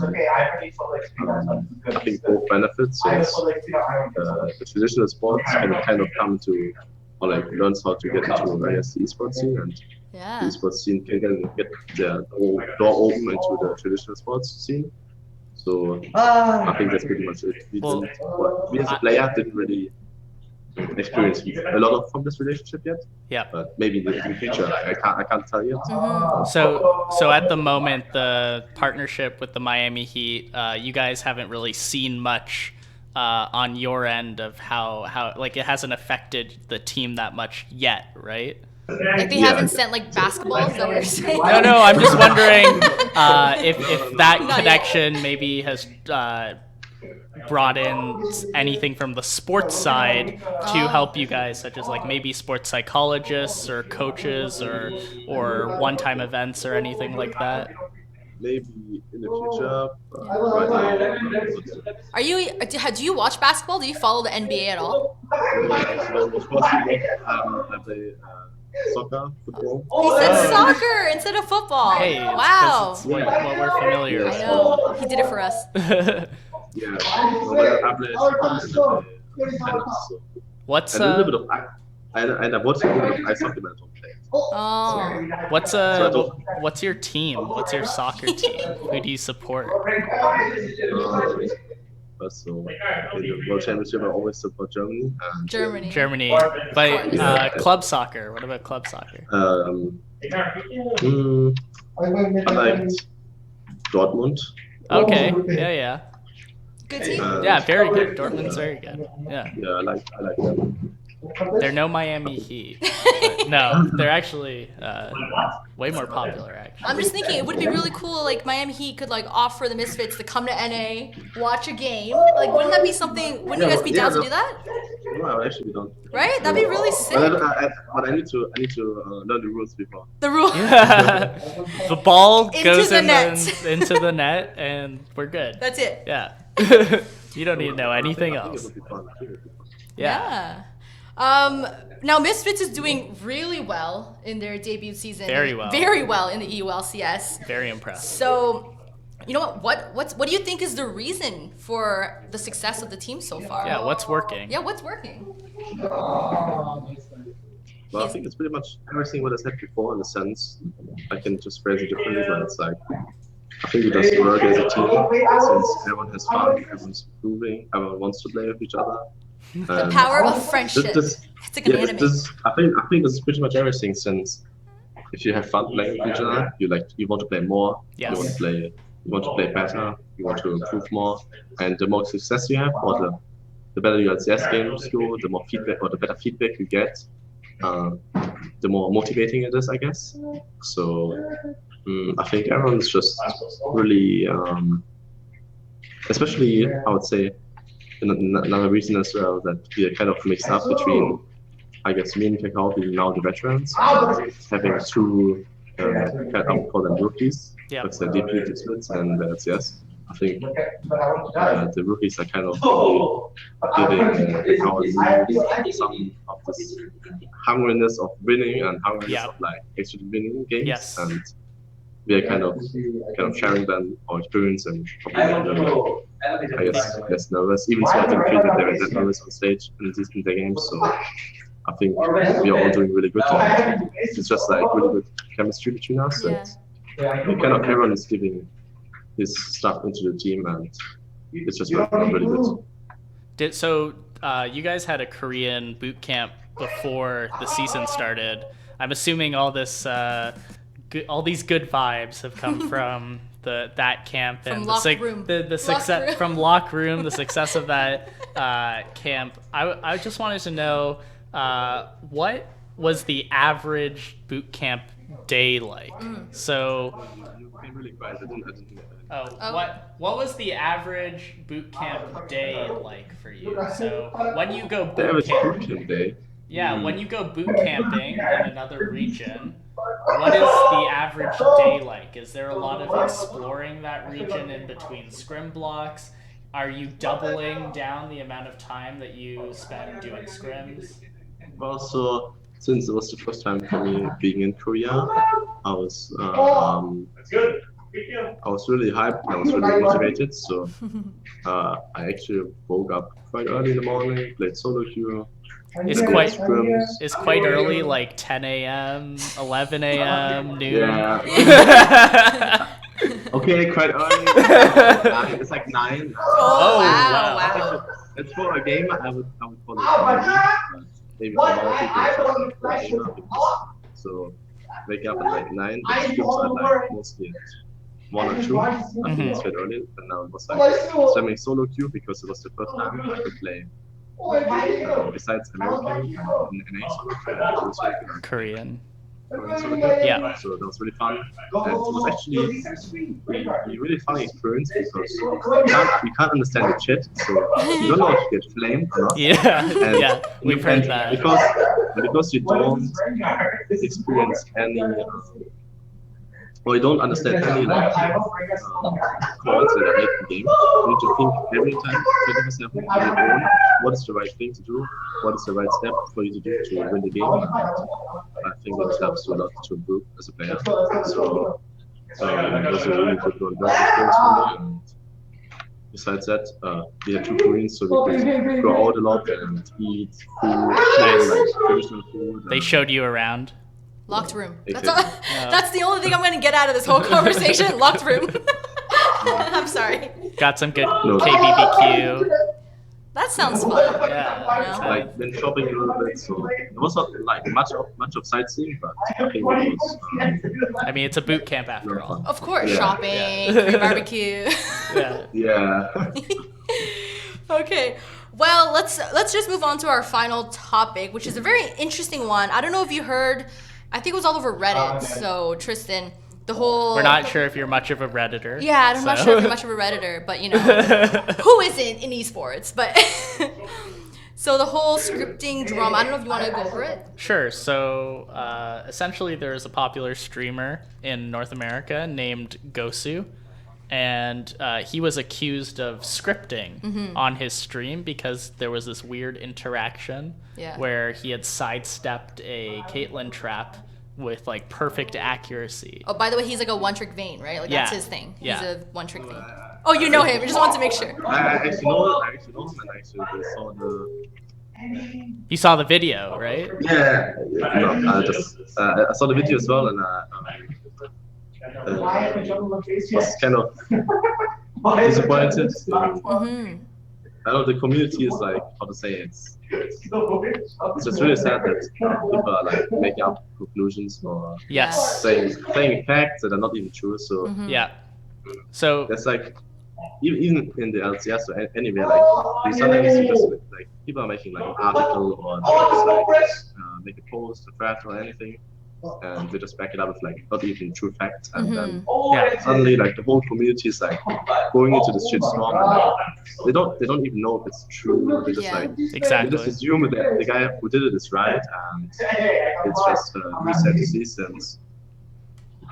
think both benefits is the traditional sports can kind of come to, or like learns how to get into, I guess, the esports scene, and the esports scene can get their door open into the traditional sports scene. So I think that's pretty much it. We as a player didn't really experience a lot from this relationship yet. Yeah. But maybe in the future, I can't tell yet. So at the moment, the partnership with the Miami Heat, you guys haven't really seen much on your end of how like it hasn't affected the team that much yet, right? Like they haven't sent like basketballs, is that what you're saying? No, I'm just wondering if that connection maybe has brought in anything from the sports side to help you guys, such as like maybe sports psychologists or coaches or one-time events or anything like that. Maybe in the future. Right now, do you watch basketball? Do you follow the NBA at all? I play soccer, football. He said soccer instead of football. Hey, wow. It's what we're familiar with. I know. He did it for us. Yeah, I play soccer and tennis. What's a little bit of I watch a little bit of ice hockey, but I don't play. Oh. What's your team? What's your soccer team? Who do you support? So in the World Championship, I always support Germany. Germany. But club soccer. What about club soccer? I liked Dortmund. Okay. Yeah. Good team. Yeah, very good. Dortmund's very good. Yeah. Yeah, I like them. They're no Miami Heat. No, they're actually way more popular, actually. I'm just thinking it would be really cool, like Miami Heat could like offer the Misfits to come to NA, watch a game. Like, wouldn't that be something? Wouldn't you guys be down to do that? No, actually don't. Right? That'd be really sick. But I need to learn the rules before. The rule. Yeah. The ball goes into the net, and we're good. That's it. Yeah. You don't need to know anything else. Yeah. Now Misfits is doing really well in their debut season. Very well in the EULCS. Very impressive. So, you know what do you think is the reason for the success of the team so far? Yeah, what's working? Well, I think it's pretty much everything what I said before, in a sense. I can just phrase it differently, but it's like, I think it does work as a team, since everyone has fun, everyone's improving, everyone wants to play with each other. The power of friendship. It's like an anime. I think this is pretty much everything, since if you have fun playing with each other, you want to play more, yes. you want to play better, you want to improve more, and the more success you have, or the better your CS games go, the more feedback or the better feedback you get, the more motivating it is, I guess. So I think everyone's just really, especially I would say, another reason as well, that we are kind of mixed up between, I guess, me and Kakao being now the veterans, having two, I would call them rookies, that's the DP Misfits and CS. I think the rookies are kind of giving Kakao some of this hungriness of winning and hungriness of like actually winning games. Yes. And we are kind of sharing them our experience and probably I guess nervous. Even so, I didn't feel that they were that nervous on stage in the games. So I think we are all doing really good. It's just like really good chemistry between us, and everyone is giving his stuff into the team, and it's just really good. So you guys had a Korean boot camp before the season started. I'm assuming all these good vibes have come from that camp From and Locked Room. the success from Lock Room, the success of that camp. I just wanted to know what was the average boot camp day like? So. You came really quiet. I didn't What was the average boot camp day like for you? So when you go The average boot boot camp day. yeah, when you go boot camping in another region, what is the average day like? Is there a lot of exploring that region in between scrim blocks? Are you doubling down the amount of time that you spend doing scrims? Well, so since it was the first time for me being in Korea, I was really hyped. I was really motivated. So I actually woke up quite early in the morning, played solo queue. It's quite early, like 10 a.m., 11 a.m., noon. Yeah. Okay, quite early. It's like 9. Oh, wow. It's for a gamer. I would call it early, but maybe for more people it's not a gamer because, so wake up at like 9, but scrims are like mostly at 1 or 2. I think it's quite early, and now it was like swimming solo queue because it was the first time I could play besides American in NA. Korean. Yeah. So that was really fun. And it was actually a really fun experience because you can't understand the chat, so you don't know if you get flamed or not. Yeah, we've heard that. Because you don't experience any, or you don't understand any commands that are made in the game. You need to think every time, 24/7 on your own, what is the right thing to do, what is the right step for you to do to win the game. And I think that helps you a lot to improve as a player. So it was a really good learning experience for me. And besides that, we had 2 Koreans, so we could go out a lot and eat food, like traditional food. They showed you around. Locked room. That's the only thing I'm going to get out of this whole conversation. Locked room. I'm sorry. Got some good KBBQ. That sounds fun. Yeah. Like been shopping a little bit, so it was not like much of sightseeing, but I think it was. I mean, it's a boot camp after all. Of course, Yeah. shopping, free barbecue. Yeah. Okay. Well, let's just move on to our final topic, which is a very interesting one. I don't know if you heard. I think it was all over Reddit. So Tristan, the whole. We're not sure if you're much of a Redditor. Yeah, I'm not sure if you're much of a Redditor, but you know, who isn't in esports? But so the whole scripting drama. I don't know if you want to go over it. Sure. So essentially, there's a popular streamer in North America named Gosu. And he was accused of scripting on his stream because there was this weird interaction where he had sidestepped a Caitlyn trap with like perfect accuracy. Oh, by the way, he's like a one-trick vein, right? Like that's his thing. He's Yeah. a one-trick vein. Oh, you know him. I just wanted to make sure. I actually know him, and actually saw the. You saw the video, right? Yeah. No, I saw the video as well, and was kind of disappointed. I know the community is like, how to say it, it's just really sad that people are like making up conclusions or Yes. saying facts that are not even true. So Yeah. So that's like even in the LCS or anywhere, like you sometimes you just like people are making like an article or just like make a post, a thread or anything, and they just back it up with like not even true facts, and then suddenly like the whole community is like going into this shitstorm, and like, they don't even know if it's true. They just like exactly. they just assume that the guy who did it is right, and it's just really sad to see since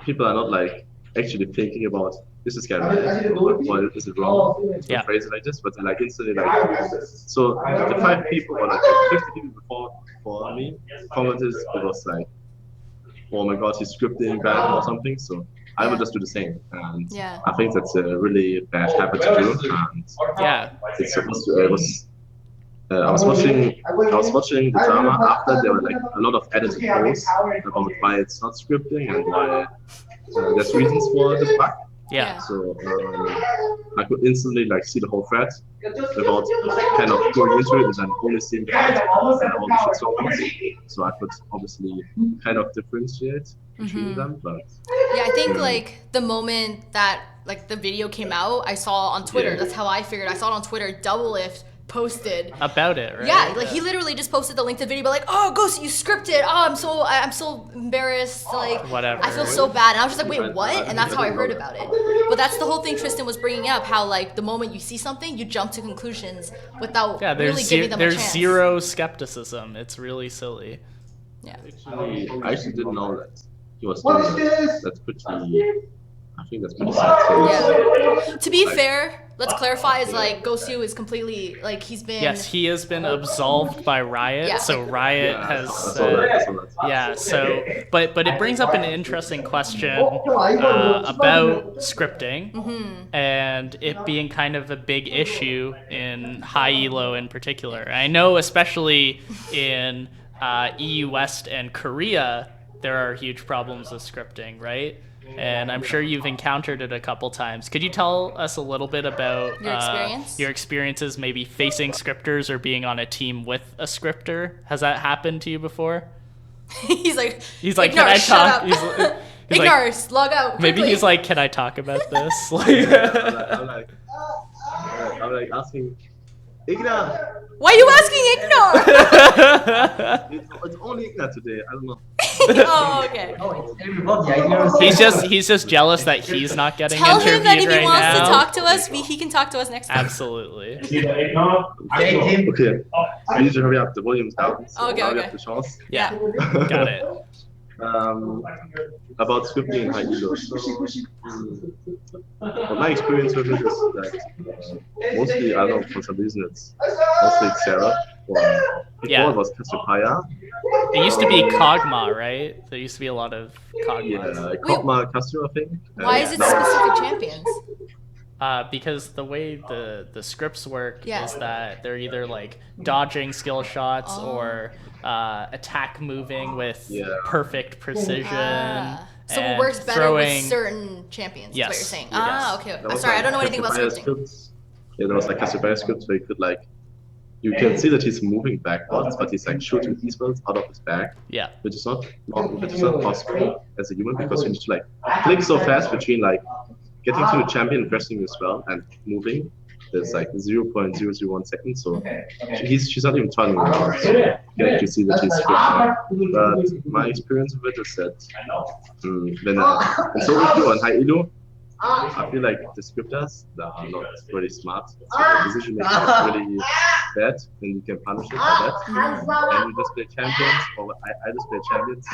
people are not like actually thinking about is this guy right or is it wrong to phrase it like this, but they're like instantly like so the 5 people or like 50 people before me commented it was like, oh my god, he's scripting bad or something, so I would just do the same, and I think that's a really bad habit to do, and it's supposed to, I was watching the drama after there were like a lot of edited posts about why it's not scripting and why there's reasons for this bug. So I could instantly like see the whole thread without kind of going into it and then only seeing the and all the shit songs. So I could obviously kind of differentiate between them, but I think like the moment that like the video came out, I saw on Twitter. Yeah. That's how I figured. I saw it on Twitter. Doublelift posted About it, right? Yeah, like he literally just posted the link to the video, but like, oh, Ghost, you scripted. Oh, I'm so embarrassed. Like, Whatever. I feel so bad. And I was just like, wait, what? And that's how I heard about it. But that's the whole thing Tristan was bringing up. How like the moment you see something, you jump to conclusions without really giving them a chance. There's zero skepticism. It's really silly. Yeah. Actually, I actually didn't know that he was doing that. That's pretty. I think that's pretty sad. Yeah. To be fair, let's clarify is like Gosu is completely like he's been. Yes, he has been absolved by Riot. Yeah. So Riot has. Yeah. So, but it brings up an interesting question about scripting and it being kind of a big issue in high elo in particular. I know, especially in EU West and Korea, there are huge problems with scripting, right? And I'm sure you've encountered it a couple times. Could you tell us a little bit about your experiences maybe facing scripters or being on a team with a scripter? Has that happened to you before? He's like, can I talk? He's Ignore, like, log out. Quickly. Maybe he's like, can I talk about this? I'm like asking, Igna. Why are you asking Ignore? It's only Igna today. I don't know. Oh, okay. He's just jealous that he's not getting Tell interviewed him that if he right wants now. to talk to us, he can talk to us next time. Absolutely. Okay. We need to hurry up. The volume's down. So Okay, now okay. we have the chance. Yeah. Got it. About scripting in high elo. Well, my experience with it is that mostly, I don't know, for some reason it's mostly Xerath. Or before it was Cassiopeia. It used to be Kog'Maw, right? There used to be a lot of Kog'Maws. Yeah, Kog'Maw, Cassio, I think. Why is it specific champions? Because the way the scripts work Yeah. is that they're either like dodging skill shots or attack moving with perfect precision. So it and works better throwing... with certain champions, Yes. is what you're saying. Yes. Okay. There was, Sorry, I like, don't know anything about Cassiopeia scripting. scripts. Yeah, there was like Cassiopeia scripts where you could like, you can see that he's moving backwards, but he's like shooting esports out of his back. Yeah. Which is not possible as a human because you need to like click so fast between like getting to the champion and pressing as well and moving. There's like 0.001 seconds, so she's not even turning around. So you can actually see that she's scripting. But my experience with it is that when in solo queue on high elo, I feel like the scripters are not really smart. So the decision making is really bad, and you can punish it by that. And you just play champions, or I just play champions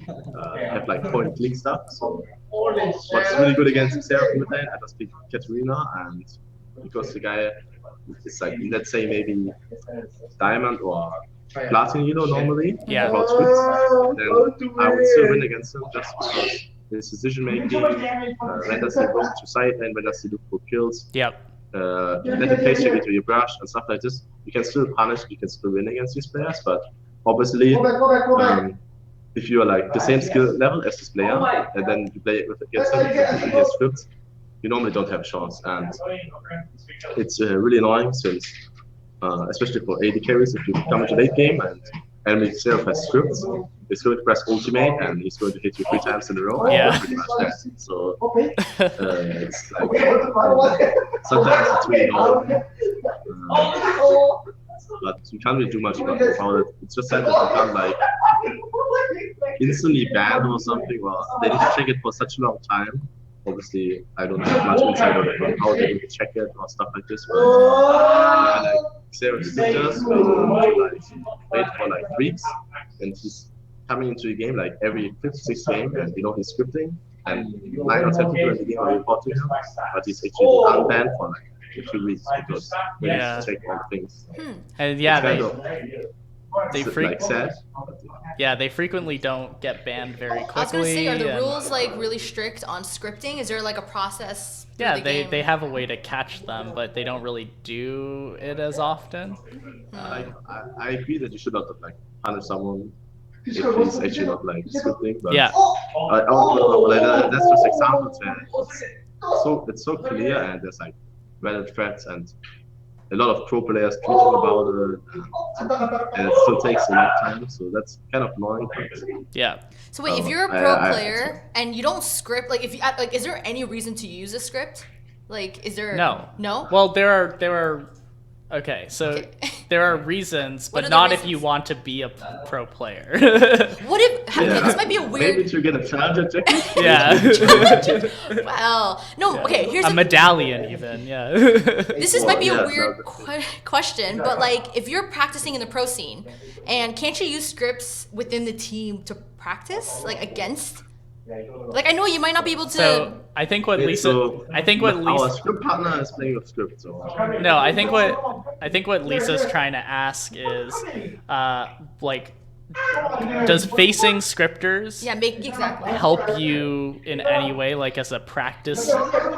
that have like point click stuff. So what's really good against Xerath mid lane, I just pick Katarina, and because the guy is like, let's say maybe Diamond or Platinum elo normally, about scripts, then I would still win against him just because his decision making, when does he go to side lane, when does he look for kills, let him place check into your brush and stuff like this. You can still punish, you can still win against these players, but obviously if you are like the same skill level as this player and then you play against him with his scripts, you normally don't have a chance, and it's really annoying since especially for AD carries, if you come into late game and enemy Xerath has scripts, he's going to press ultimate and he's going to hit you 3 times in a row. Yeah. Pretty much dead. So it's like sometimes it's really annoying. But you can't really do much about it. It's just that you can't like instantly ban or something. Well, they need to check it for such a long time. Obviously, I don't have much insight on how they will check it or stuff like this. But like Xerath scripters like wait for like weeks, and he's coming into the game like every 5th, 6th game, and he's scripting, and 9 or 10 people in the game are reporting him, but he's actually unbanned for like a few weeks because we have to check all the things. And they frequently don't get banned very quickly. I was gonna say, are the rules like really strict on scripting? Is there like a process? Yeah, they have a way to catch them, but they don't really do it as often. I agree that you should not like punish someone if he's actually not like scripting. But that's just examples where it's so clear and there's like valid threats, and a lot of pro players tweeting about it, and it still takes a long time. So that's kind of annoying. Yeah. So wait, if you're a pro player and you don't script, like if you like, is there any reason to use a script? Like, is there? No. Well, there are. Okay, so there are reasons, but not if you want to be a pro player. What if? Okay, this might be a weird. Maybe to get a challenger ticket. Yeah. Wow. No. Okay. Here's a medallion, even. Yeah. This might be a weird question, but like, if you're practicing in the pro scene, and can't you use scripts within the team to practice, like against? Like, I know you might not be able to. So I think what Lisa. Our script partner is playing with script. So. No, I think what Lisa's trying to ask is, like, does facing scripters help you in any way, like as a practice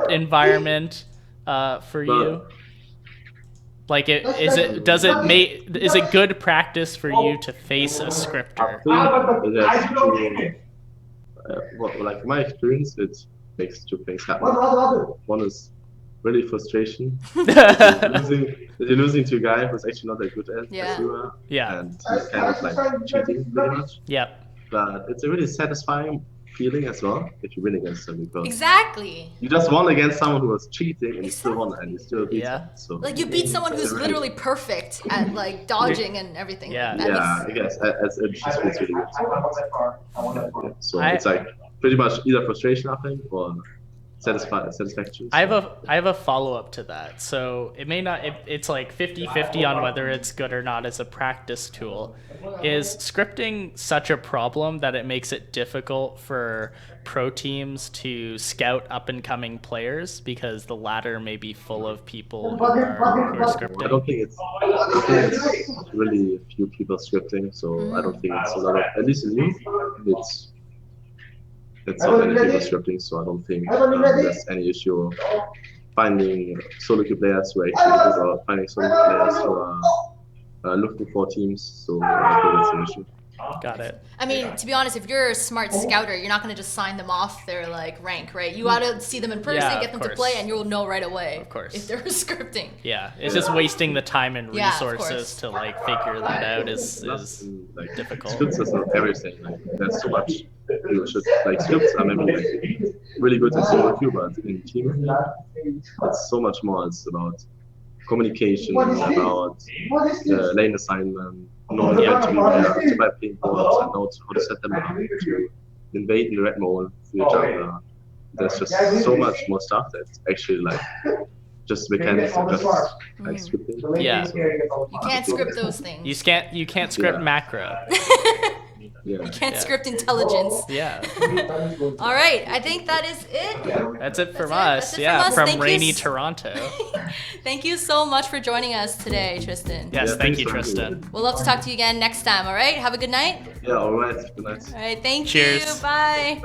environment for you? Like, is it good practice for you to face a scripter? Like my experience, it makes two things happen. One is really frustration. You're losing to a guy who's actually not that good at you. Yeah. And he's kind of like cheating pretty much. Yep. But it's a really satisfying feeling as well if you win against them, because you just won against someone who was cheating and you still won and you still beat them. So like you beat someone who's literally perfect at like dodging and everything. Yeah. I guess as it just feels really good. So it's like pretty much either frustration, I think, or satisfaction. I have a follow-up to that. So it may not, it's like 50-50 on whether it's good or not as a practice tool. Is scripting such a problem that it makes it difficult for pro teams to scout up-and-coming players because the ladder may be full of people who are scripting? I don't think it's really a few people scripting, so I don't think it's a lot of, at least in me, it's not many people scripting, so I don't think there's any issue finding solo queue players who are actually good or finding solo queue players who are looking for teams, so I don't think it's an issue. Got it. I mean, to be honest, if you're a smart scouter, you're not going to just sign them off their like rank, right? You ought to see them in person, get them to play, and you'll know right away. Of course. If they're scripting. Yeah, it's just wasting the time and resources to like figure that out is difficult. Scripts is not everything. Like, there's so much you should like. Scripts are maybe like really good in solo queue, but in team, it's so much more. It's about communication, about lane assignment, knowing to buy ping boards and know how to set them up, to invade in the red mode for your jungler. There's just so much more stuff that's actually like just mechanics and just like scripting. Yeah. You can't script those things. You can't script macro. You can't script intelligence. Yeah. All right, I think that is it. That's it from us. From rainy Toronto. Thank you so much for joining us today, Tristan. Yes, thank you, Tristan. We'll love to talk to you again next time, all right? Have a good night. Yeah, all right. Good night. All right, thank Cheers. you. Bye.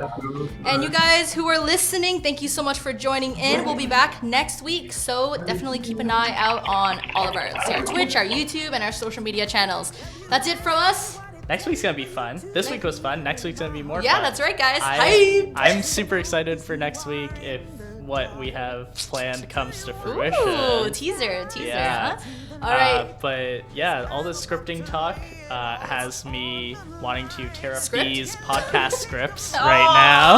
And you guys who are listening, thank you so much for joining in. We'll be back next week, so definitely keep an eye out on all of our Twitch, our YouTube, and our social media channels. That's it from us. Next week's gonna be fun. This week was fun. Next week's gonna be more fun. Yeah, that's right, guys. I'm super excited for next week if what we have planned comes to fruition. Ooh, teaser, yeah. Huh? All right. But yeah, all this scripting talk has me wanting to tear up these podcast scripts right now.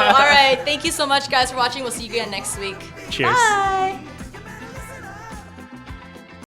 All right. Thank you so much, guys, for watching. We'll see you again next week. Cheers. Bye.